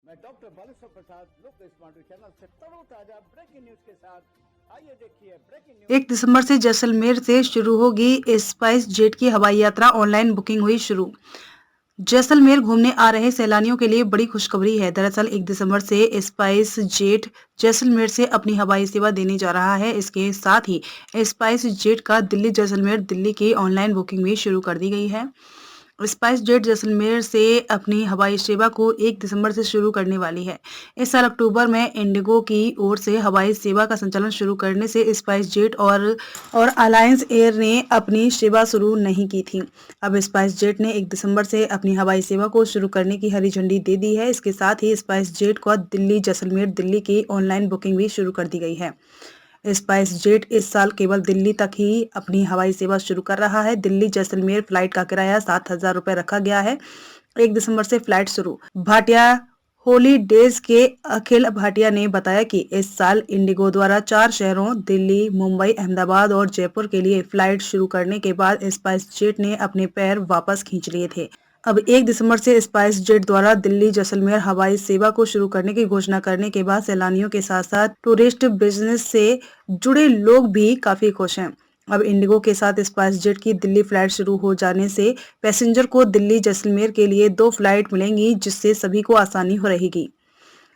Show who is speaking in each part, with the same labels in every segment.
Speaker 1: मैं डॉक्टर बालेश्वर प्रसाद लोक smart channel से तरोताजा ब्रेकिंग न्यूज के साथ आइए देखिए ब्रेकिंग न्यूज।
Speaker 2: 1 दिसंबर से जैसलमेर से शुरू होगी स्पाइस जेट की हवाई यात्रा। ऑनलाइन बुकिंग हुई शुरू। जैसलमेर घूमने आ रहे सैलानियों के लिए बड़ी खुशखबरी है। दरअसल 1 दिसंबर से स्पाइस जेट जैसलमेर से अपनी हवाई सेवा देने जा रहा है। इसके साथ ही स्पाइस जेट का दिल्ली जैसलमेर दिल्ली की ऑनलाइन बुकिंग भी शुरू कर दी गई है। स्पाइस जेट जैसलमेर से अपनी हवाई सेवा को 1 दिसंबर से शुरू करने वाली है। इस साल अक्टूबर में इंडिगो की ओर से हवाई सेवा का संचालन शुरू करने से स्पाइस जेट और अलायंस एयर ने अपनी सेवा शुरू नहीं की थी। अब स्पाइस जेट ने 1 दिसंबर से अपनी हवाई सेवा को शुरू करने की हरी झंडी दे दी है। इसके साथ ही स्पाइस जेट को दिल्ली जैसलमेर दिल्ली की ऑनलाइन बुकिंग भी शुरू कर दी गई है। स्पाइस जेट इस साल केवल दिल्ली तक ही अपनी हवाई सेवा शुरू कर रहा है। दिल्ली जैसलमेर फ्लाइट का किराया 7,000 रुपये रखा गया है। 1 दिसंबर से फ्लाइट शुरू। भाटिया हॉलीडेज के अखिल भाटिया ने बताया कि इस साल इंडिगो द्वारा 4 शहरों दिल्ली, मुंबई, अहमदाबाद और जयपुर के लिए फ्लाइट शुरू करने के बाद स्पाइस जेट ने अपने पैर वापस खींच लिए थे। अब 1 दिसंबर से स्पाइस जेट द्वारा दिल्ली जैसलमेर हवाई सेवा को शुरू करने की घोषणा करने के बाद सैलानियों के साथ साथ टूरिस्ट बिजनेस से जुड़े लोग भी काफी खुश हैं। अब इंडिगो के साथ स्पाइस जेट की दिल्ली फ्लाइट शुरू हो जाने से पैसेंजर को दिल्ली जैसलमेर के लिए 2 फ्लाइट मिलेंगी, जिससे सभी को आसानी हो रहेगी।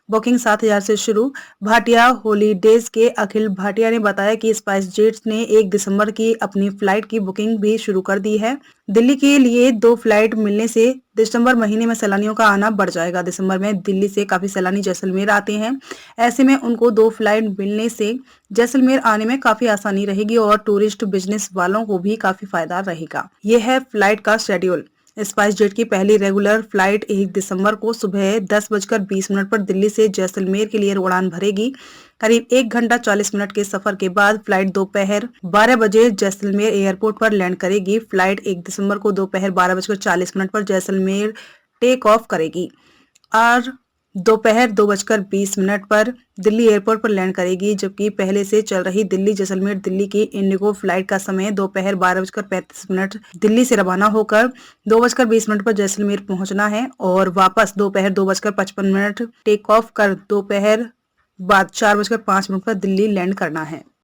Speaker 2: बुकिंग 7,000 से शुरू। भाटिया हॉलीडेज के अखिल भाटिया ने बताया कि स्पाइस जेट ने 1 दिसंबर की अपनी फ्लाइट की बुकिंग भी शुरू कर दी है। दिल्ली के लिए 2 फ्लाइट मिलने से दिसंबर महीने में सैलानियों का आना बढ़ जाएगा। दिसंबर में दिल्ली से काफी सैलानी जैसलमेर आते हैं। ऐसे में उनको 2 फ्लाइट मिलने से जैसलमेर आने में काफी आसानी रहेगी और टूरिस्ट बिजनेस वालों को भी काफी फायदा रहेगा। यह है फ्लाइट का शेड्यूल। स्पाइस जेट की पहली रेगुलर फ्लाइट 1 दिसंबर को सुबह 10:20 पर दिल्ली से जैसलमेर के लिए उड़ान भरेगी। करीब 1 घंटा 40 मिनट के सफर के बाद फ्लाइट दोपहर 12 बजे जैसलमेर एयरपोर्ट पर लैंड करेगी। फ्लाइट 1 दिसंबर को दोपहर 12:40 पर जैसलमेर टेक ऑफ करेगी और दोपहर 2:20 पर दिल्ली एयरपोर्ट पर लैंड करेगी, जबकि पहले से चल रही दिल्ली जैसलमेर दिल्ली की इंडिगो फ्लाइट का समय दोपहर 12:35 दिल्ली से रवाना होकर 2:20 पर जैसलमेर पहुंचना है और वापस दोपहर 2:55 टेक ऑफ कर दोपहर बाद 4:05 पर दिल्ली लैंड करना है।